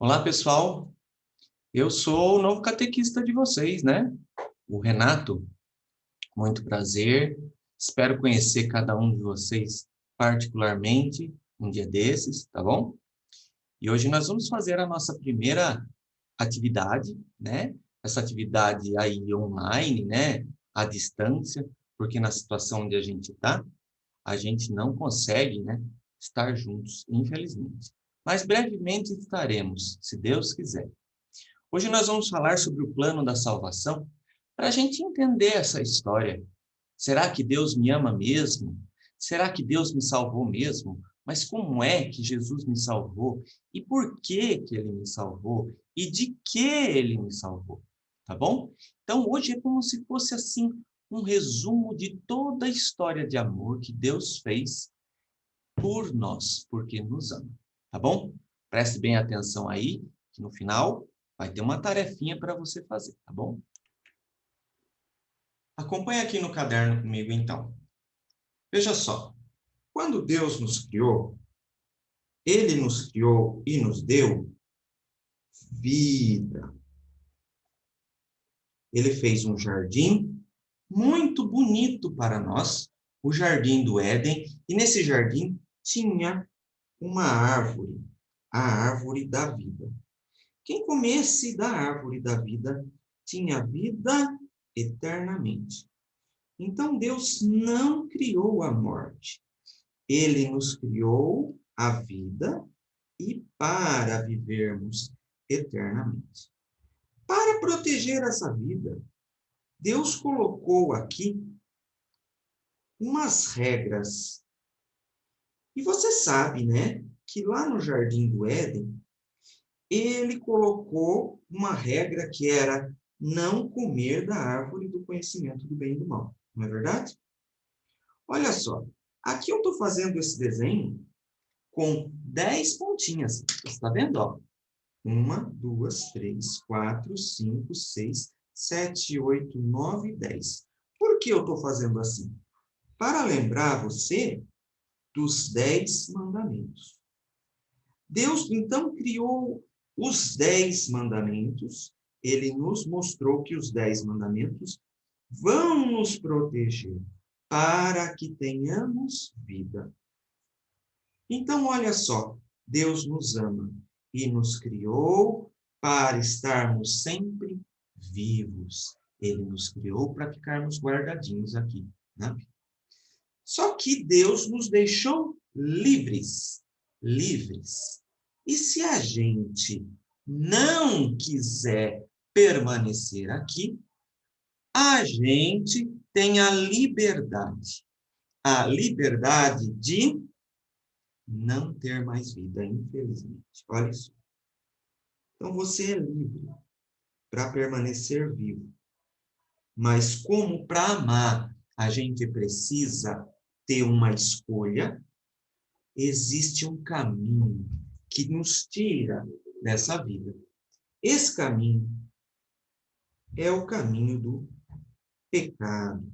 Olá, pessoal. Eu sou o novo catequista de vocês, né? O Renato. Muito prazer. Espero conhecer cada um de vocês particularmente um dia desses, tá bom? E hoje nós vamos fazer a nossa primeira atividade, né? Essa atividade aí online, né? À distância, porque na situação onde a gente está, a gente não consegue, né? Estar juntos, infelizmente. Mas brevemente estaremos, se Deus quiser. Hoje nós vamos falar sobre o plano da salvação para a gente entender essa história. Será que Deus me ama mesmo? Será que Deus me salvou mesmo? Mas como é que Jesus me salvou? E por que que ele me salvou? E de que ele me salvou? Tá bom? Então hoje é como se fosse assim um resumo de toda a história de amor que Deus fez por nós, porque nos ama. Tá bom? Preste bem atenção aí, que no final vai ter uma tarefinha para você fazer, tá bom? Acompanhe aqui no caderno comigo, então. Veja só, quando Deus nos criou, Ele nos criou e nos deu vida. Ele fez um jardim muito bonito para nós, o Jardim do Éden, e nesse jardim tinha uma árvore, a árvore da vida. Quem comesse da árvore da vida tinha vida eternamente. Então Deus não criou a morte. Ele nos criou a vida e para vivermos eternamente. Para proteger essa vida, Deus colocou aqui umas regras. E você sabe, né, que lá no Jardim do Éden, ele colocou uma regra que era não comer da árvore do conhecimento do bem e do mal. Não é verdade? Olha só, aqui eu estou fazendo esse desenho com 10 pontinhas. Você está vendo? Ó? 1, 2, 3, 4, 5, 6, 7, 8, 9, 10. Por que eu estou fazendo assim? Para lembrar você dos 10 mandamentos. Deus, então, criou os 10 mandamentos. Ele nos mostrou que os 10 mandamentos vão nos proteger para que tenhamos vida. Então, olha só, Deus nos ama e nos criou para estarmos sempre vivos. Ele nos criou para ficarmos guardadinhos aqui, né? Só que Deus nos deixou livres, livres. E se a gente não quiser permanecer aqui, a gente tem a liberdade de não ter mais vida, infelizmente. Olha isso. Então você é livre para permanecer vivo. Mas como para amar a gente precisa ter uma escolha, existe um caminho que nos tira dessa vida. Esse caminho é o caminho do pecado.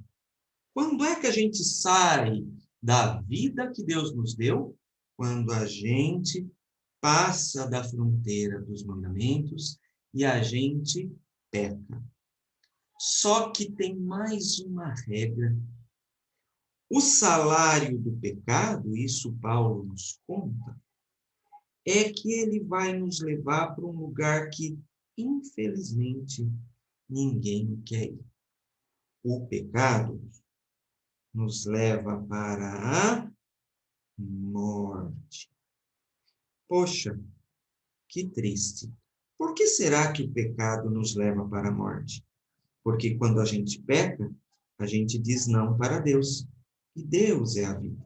Quando é que a gente sai da vida que Deus nos deu? Quando a gente passa da fronteira dos mandamentos e a gente peca. Só que tem mais uma regra. O salário do pecado, isso Paulo nos conta, é que ele vai nos levar para um lugar que, infelizmente, ninguém quer ir. O pecado nos leva para a morte. Poxa, que triste. Por que será que o pecado nos leva para a morte? Porque quando a gente peca, a gente diz não para Deus. E Deus é a vida.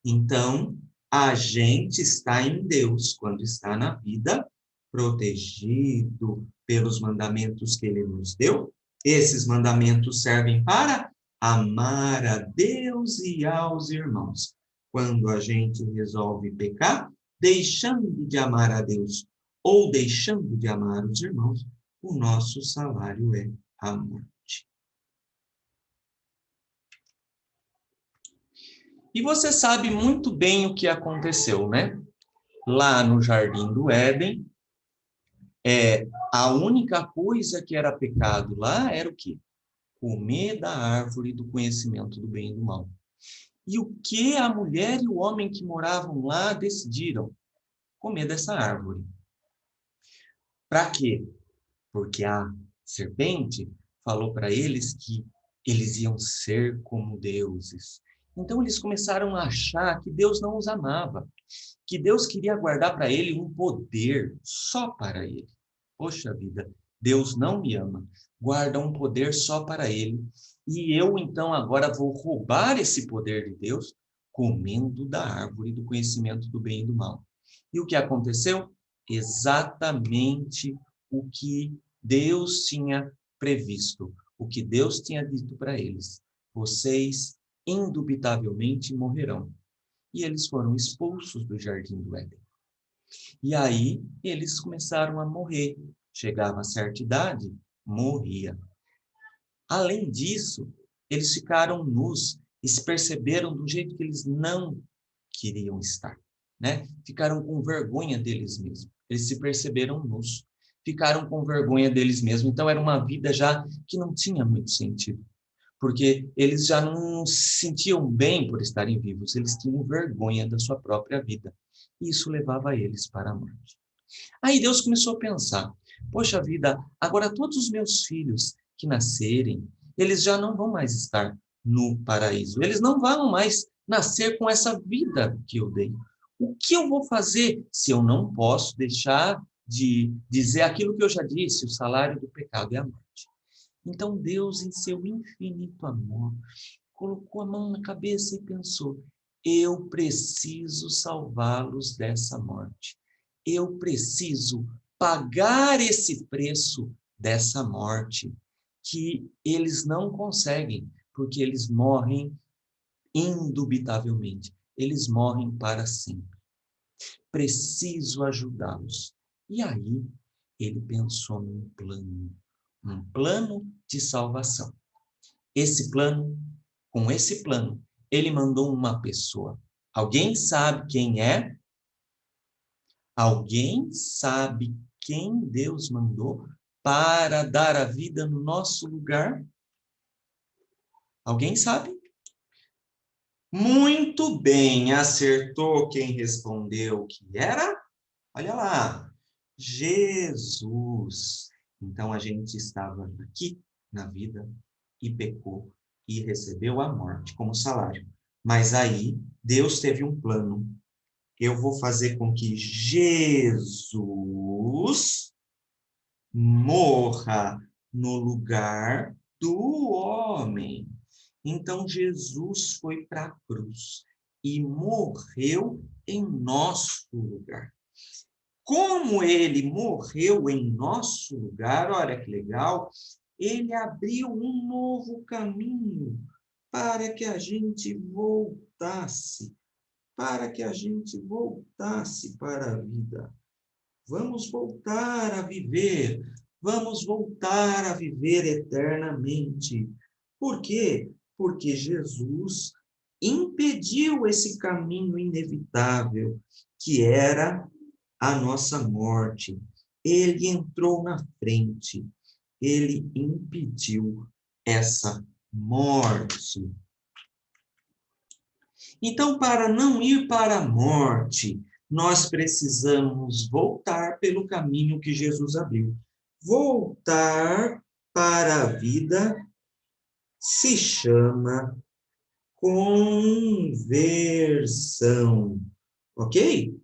Então, a gente está em Deus quando está na vida, protegido pelos mandamentos que ele nos deu. Esses mandamentos servem para amar a Deus e aos irmãos. Quando a gente resolve pecar, deixando de amar a Deus ou deixando de amar os irmãos, o nosso salário é a morte. E você sabe muito bem o que aconteceu, né? Lá no Jardim do Éden, A única coisa que era pecado lá era o quê? Comer da árvore do conhecimento do bem e do mal. E o que a mulher e o homem que moravam lá decidiram? Comer dessa árvore. Para quê? Porque a serpente falou para eles que eles iam ser como deuses. Então eles começaram a achar que Deus não os amava, que Deus queria guardar para ele um poder só para ele. Poxa vida, Deus não me ama, guarda um poder só para ele, e eu então agora vou roubar esse poder de Deus comendo da árvore do conhecimento do bem e do mal. E o que aconteceu? Exatamente o que Deus tinha previsto, o que Deus tinha dito para eles. Vocês indubitavelmente morrerão. E eles foram expulsos do jardim do Éden. E aí eles começaram a morrer. Chegava a certa idade, morria. Além disso, eles ficaram nus e se perceberam do jeito que eles não queriam estar, né? Ficaram com vergonha deles mesmos. Eles se perceberam nus. Ficaram com vergonha deles mesmos. Então era uma vida já que não tinha muito sentido, porque eles já não se sentiam bem por estarem vivos, eles tinham vergonha da sua própria vida. E isso levava eles para a morte. Aí Deus começou a pensar: poxa vida, agora todos os meus filhos que nascerem, eles já não vão mais estar no paraíso, eles não vão mais nascer com essa vida que eu dei. O que eu vou fazer se eu não posso deixar de dizer aquilo que eu já disse: o salário do pecado é a morte? Então Deus, em seu infinito amor, colocou a mão na cabeça e pensou: eu preciso salvá-los dessa morte. Eu preciso pagar esse preço dessa morte que eles não conseguem, porque eles morrem indubitavelmente. Eles morrem para sempre. Preciso ajudá-los. E aí ele pensou num plano, um plano de salvação. Com esse plano, ele mandou uma pessoa. Alguém sabe quem é? Alguém sabe quem Deus mandou para dar a vida no nosso lugar? Alguém sabe? Muito bem, acertou quem respondeu que era? Olha lá, Jesus. Então a gente estava aqui na vida e pecou e recebeu a morte como salário. Mas aí Deus teve um plano. Eu vou fazer com que Jesus morra no lugar do homem. Então Jesus foi para a cruz e morreu em nosso lugar. Como ele morreu em nosso lugar, olha que legal, ele abriu um novo caminho para que a gente voltasse, para que a gente voltasse para a vida. Vamos voltar a viver, vamos voltar a viver eternamente. Por quê? Porque Jesus impediu esse caminho inevitável, que era a nossa morte. Ele entrou na frente, ele impediu essa morte. Então, para não ir para a morte, nós precisamos voltar pelo caminho que Jesus abriu. Voltar para a vida se chama conversão. Ok?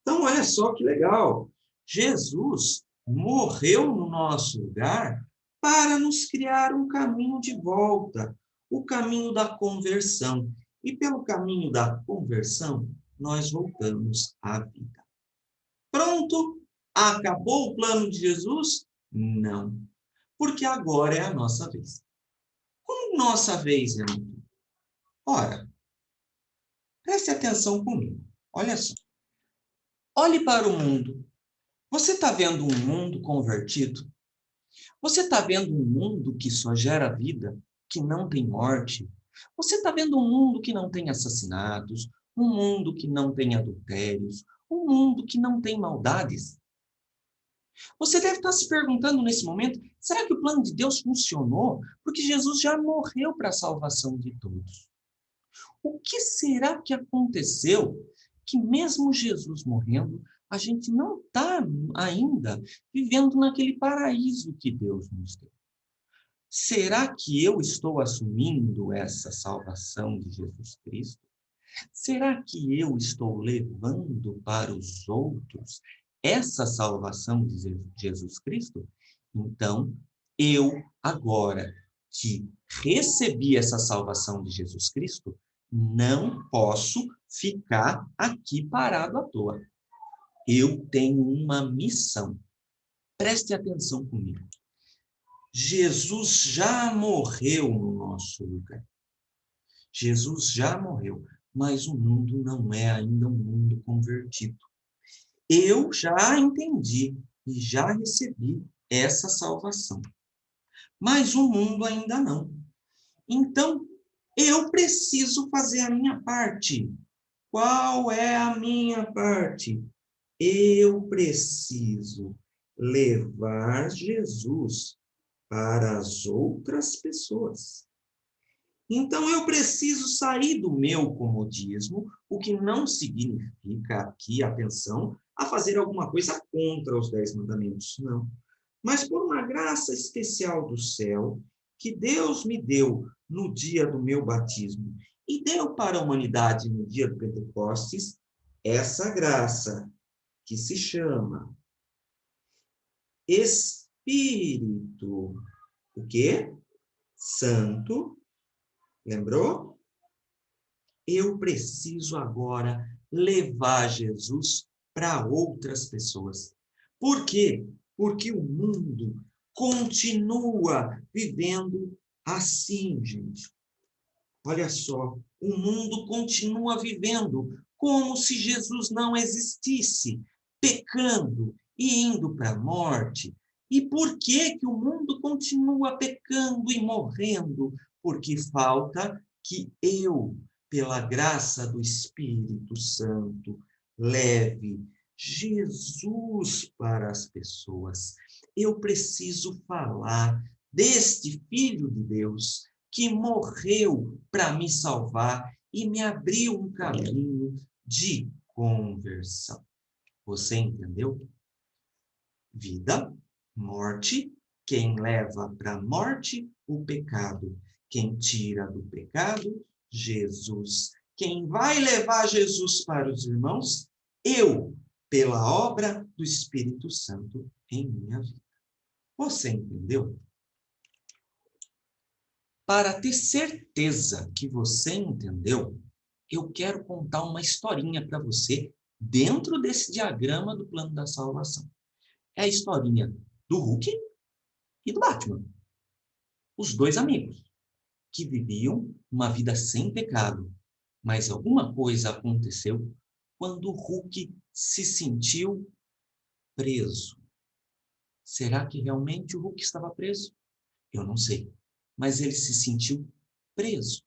Então, olha só que legal. Jesus morreu no nosso lugar para nos criar um caminho de volta, o caminho da conversão. E pelo caminho da conversão, nós voltamos à vida. Pronto? Acabou o plano de Jesus? Não. Porque agora é a nossa vez. Como nossa vez, Renato? Ora, preste atenção comigo. Olha só. Olhe para o mundo. Você está vendo um mundo convertido? Você está vendo um mundo que só gera vida, que não tem morte? Você está vendo um mundo que não tem assassinatos, um mundo que não tem adultérios, um mundo que não tem maldades? Você deve estar se perguntando nesse momento, será que o plano de Deus funcionou? Porque Jesus já morreu para a salvação de todos. O que será que aconteceu que mesmo Jesus morrendo, a gente não está ainda vivendo naquele paraíso que Deus nos deu? Será que eu estou assumindo essa salvação de Jesus Cristo? Será que eu estou levando para os outros essa salvação de Jesus Cristo? Então, eu, agora que recebi essa salvação de Jesus Cristo, não posso ficar aqui parado à toa. Eu tenho uma missão. Preste atenção comigo. Jesus já morreu no nosso lugar. Jesus já morreu, mas o mundo não é ainda um mundo convertido. Eu já entendi e já recebi essa salvação, mas o mundo ainda não. Então, eu preciso fazer a minha parte. Qual é a minha parte? Eu preciso levar Jesus para as outras pessoas. Então, eu preciso sair do meu comodismo, o que não significa aqui, atenção, a fazer alguma coisa contra os 10 mandamentos, não. Mas por uma graça especial do céu, que Deus me deu no dia do meu batismo e deu para a humanidade no dia do Pentecostes, essa graça que se chama Espírito, o quê? Santo. Lembrou? Eu preciso agora levar Jesus para outras pessoas. Por quê? Porque o mundo continua vivendo assim, gente. Olha só, o mundo continua vivendo como se Jesus não existisse, pecando e indo para a morte. E por que que o mundo continua pecando e morrendo? Porque falta que eu, pela graça do Espírito Santo, leve Jesus para as pessoas. Eu preciso falar deste Filho de Deus que morreu para me salvar e me abriu um caminho de conversão. Você entendeu? Vida, morte, quem leva para a morte, o pecado. Quem tira do pecado, Jesus. Quem vai levar Jesus para os irmãos? Eu, pela obra do Espírito Santo em minha vida. Você entendeu? Para ter certeza que você entendeu, eu quero contar uma historinha para você dentro desse diagrama do plano da salvação. É a historinha do Hulk e do Batman, os dois amigos, que viviam uma vida sem pecado, mas alguma coisa aconteceu quando o Hulk se sentiu preso. Será que realmente o Hulk estava preso? Eu não sei, mas ele se sentiu preso.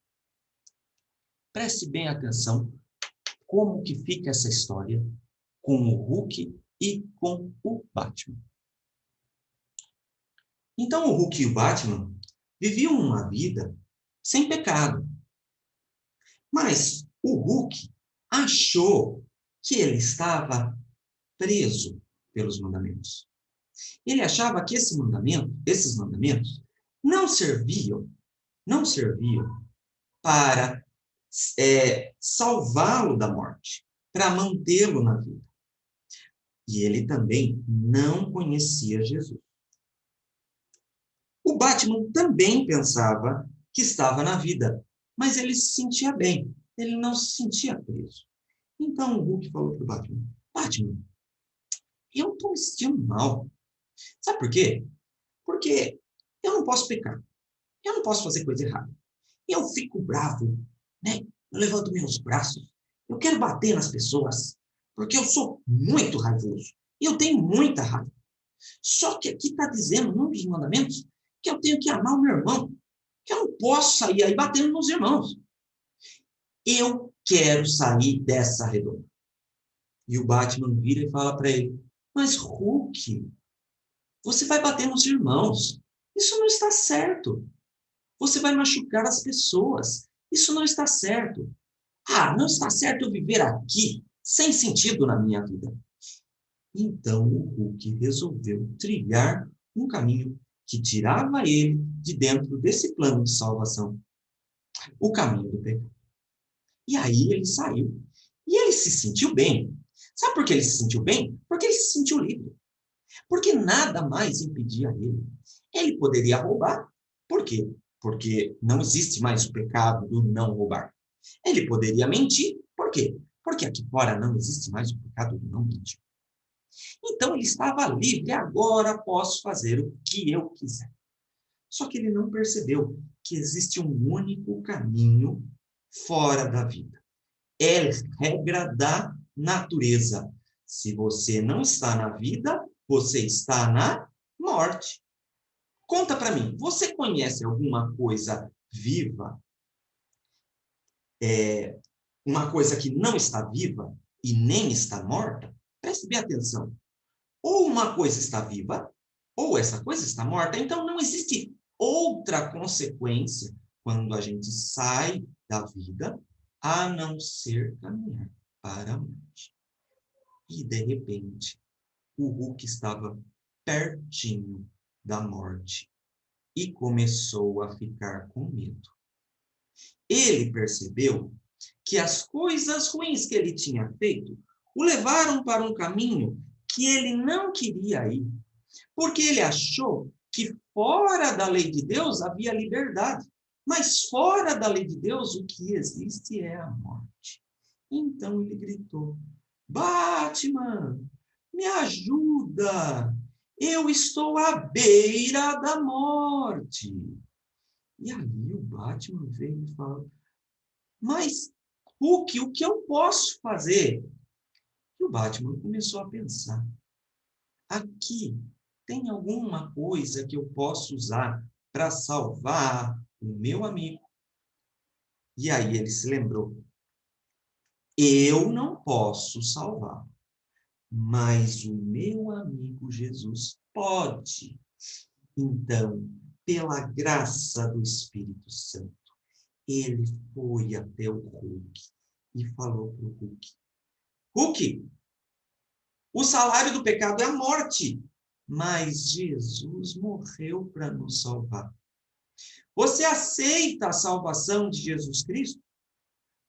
Preste bem atenção como que fica essa história com o Hulk e com o Batman. Então, o Hulk e o Batman viviam uma vida sem pecado. Mas o Hulk achou que ele estava preso pelos mandamentos. Ele achava que esses mandamentos não serviam para salvá-lo da morte, para mantê-lo na vida. E ele também não conhecia Jesus. O Batman também pensava que estava na vida, mas ele se sentia bem, ele não se sentia preso. Então o Hulk falou para o Batman: Batman, eu estou me sentindo mal. Sabe por quê? Porque eu não posso pecar, eu não posso fazer coisa errada. Eu fico bravo, né? Eu levanto meus braços, eu quero bater nas pessoas, porque eu sou muito raivoso e eu tenho muita raiva. Só que aqui está dizendo, num dos mandamentos, que eu tenho que amar o meu irmão, que eu não posso sair aí batendo nos irmãos. Eu quero sair dessa redoma. E o Batman vira e fala para ele: Mas Hulk, Você vai bater nos irmãos. Isso não está certo. Você vai machucar as pessoas. Isso não está certo. Ah, não está certo eu viver aqui, sem sentido na minha vida. Então o Hulk resolveu trilhar um caminho que tirava ele de dentro desse plano de salvação, o caminho do pecado. E aí ele saiu. E ele se sentiu bem. Sabe por que ele se sentiu bem? Porque ele se sentiu livre. Porque nada mais impedia ele. Ele poderia roubar. Por quê? Porque não existe mais o pecado do não roubar. Ele poderia mentir. Por quê? Porque aqui fora não existe mais o pecado do não mentir. Então ele estava livre, agora posso fazer o que eu quiser. Só que ele não percebeu que existe um único caminho fora da vida. É regra da natureza. Se você não está na vida, você está na morte. Conta para mim, você conhece alguma coisa viva? Uma coisa que não está viva e nem está morta? Preste bem atenção. Ou uma coisa está viva, ou essa coisa está morta. Então, não existe outra consequência quando a gente sai da vida, a não ser caminhar para a morte. E, de repente, o Hulk estava pertinho da morte e começou a ficar com medo. Ele percebeu que as coisas ruins que ele tinha feito o levaram para um caminho que ele não queria ir, porque ele achou que fora da lei de Deus havia liberdade, mas fora da lei de Deus o que existe é a morte. Então ele gritou: Batman, me ajuda! Eu estou à beira da morte. E aí o Batman veio e falou: mas, Hulk, o que eu posso fazer? E o Batman começou a pensar: aqui tem alguma coisa que eu posso usar para salvar o meu amigo? E aí ele se lembrou: eu não posso salvar, mas o meu amigo Jesus pode. Então, pela graça do Espírito Santo, ele foi até o Hulk e falou para o Hulk: Hulk, o salário do pecado é a morte, mas Jesus morreu para nos salvar. Você aceita a salvação de Jesus Cristo?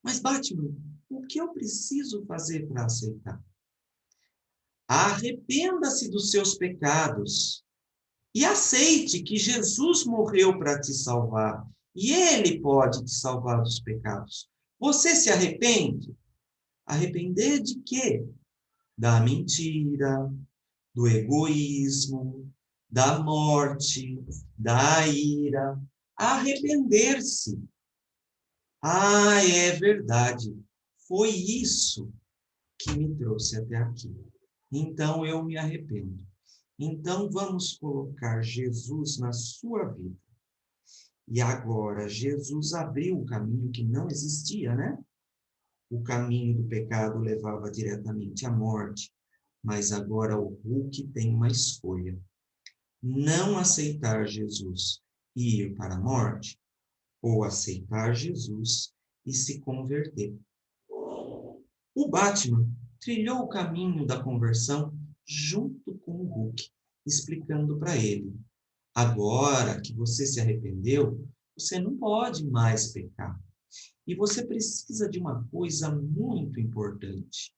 Mas, Batman, o que eu preciso fazer para aceitar? Arrependa-se dos seus pecados e aceite que Jesus morreu para te salvar e ele pode te salvar dos pecados. Você se arrepende? Arrepender de quê? Da mentira, do egoísmo, da morte, da ira. Arrepender-se. Ah, é verdade. Foi isso que me trouxe até aqui. Então eu me arrependo. Então vamos colocar Jesus na sua vida. E agora Jesus abriu um caminho que não existia, né? O caminho do pecado levava diretamente à morte. Mas agora o Hulk tem uma escolha: não aceitar Jesus e ir para a morte, ou aceitar Jesus e se converter. O Batman trilhou o caminho da conversão junto com o Hulk, explicando para ele: agora que você se arrependeu, você não pode mais pecar. E você precisa de uma coisa muito importante.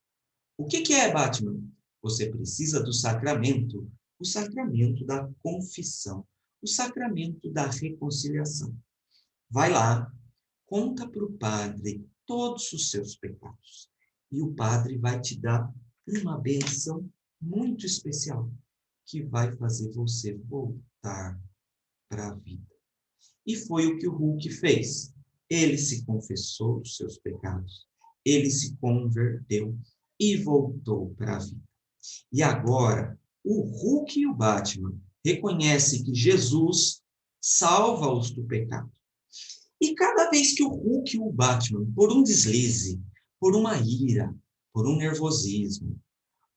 O que é, Batman? Você precisa do sacramento, o sacramento da confissão, o sacramento da reconciliação. Vai lá, conta para o padre todos os seus pecados. E o padre vai te dar uma bênção muito especial, que vai fazer você voltar para a vida. E foi o que o Hulk fez. Ele se confessou dos seus pecados, ele se converteu e voltou para a vida. E agora, o Hulk e o Batman reconhecem que Jesus salva-os do pecado. E cada vez que o Hulk e o Batman, por um deslize, por uma ira, por um nervosismo,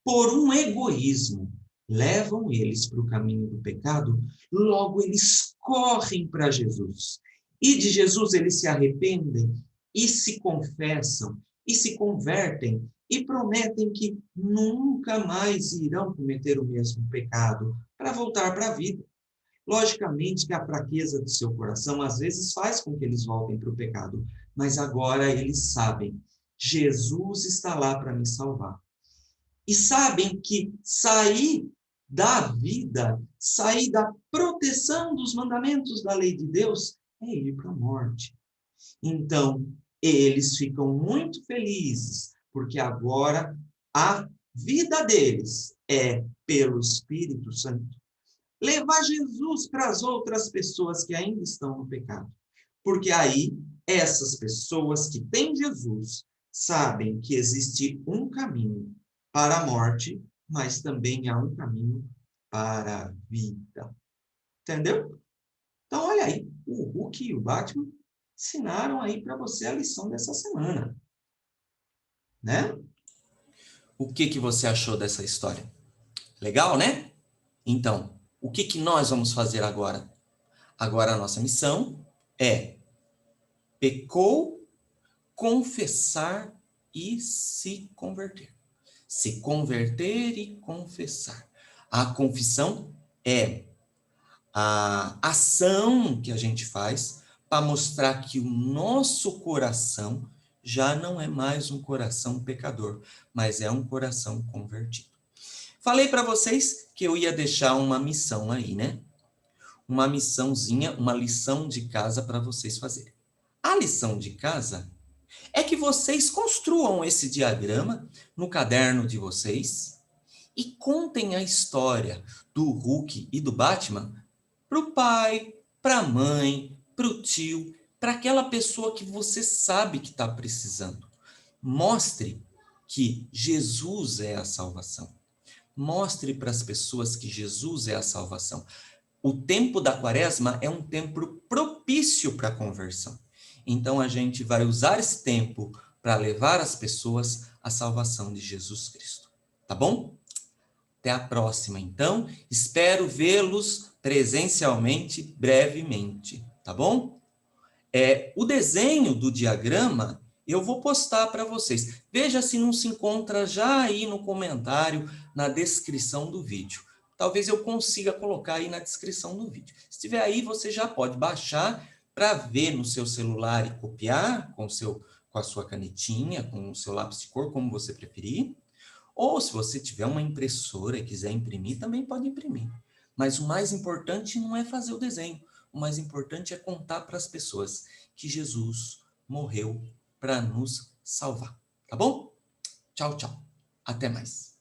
por um egoísmo, levam eles para o caminho do pecado, logo eles correm para Jesus. E de Jesus eles se arrependem e se confessam e se convertem e prometem que nunca mais irão cometer o mesmo pecado para voltar para a vida. Logicamente que a fraqueza do seu coração às vezes faz com que eles voltem para o pecado, mas agora eles sabem, Jesus está lá para me salvar. E sabem que sair da vida, sair da proteção dos mandamentos da lei de Deus, é ir para a morte. Então, eles ficam muito felizes, porque agora a vida deles é pelo Espírito Santo. Levar Jesus para as outras pessoas que ainda estão no pecado. Porque aí, essas pessoas que têm Jesus sabem que existe um caminho para a morte, mas também há um caminho para a vida. Entendeu? Então, olha aí, o Hulk e o Batman ensinaram aí para você a lição dessa semana. Né? O que você achou dessa história? Legal, né? Então, o que nós vamos fazer agora? Agora a nossa missão é pecou, confessar e se converter. Se converter e confessar. A confissão é a ação que a gente faz para mostrar que o nosso coração já não é mais um coração pecador, mas é um coração convertido. Falei para vocês que eu ia deixar uma missão aí, né? Uma missãozinha, uma lição de casa para vocês fazerem. A lição de casa é que vocês construam esse diagrama no caderno de vocês e contem a história do Hulk e do Batman para o pai, para a mãe, para o tio, para aquela pessoa que você sabe que está precisando. Mostre que Jesus é a salvação. Mostre para as pessoas que Jesus é a salvação. O tempo da quaresma é um tempo propício para a conversão. Então, a gente vai usar esse tempo para levar as pessoas à salvação de Jesus Cristo. Tá bom? Até a próxima, então. Espero vê-los presencialmente brevemente. Tá bom? O desenho do diagrama eu vou postar para vocês. Veja se não se encontra já aí no comentário, na descrição do vídeo. Talvez eu consiga colocar aí na descrição do vídeo. Se estiver aí, você já pode baixar para ver no seu celular e copiar com a sua canetinha, com o seu lápis de cor, como você preferir. Ou se você tiver uma impressora e quiser imprimir, também pode imprimir. Mas o mais importante não é fazer o desenho. O mais importante é contar para as pessoas que Jesus morreu para nos salvar. Tá bom? Tchau, tchau. Até mais.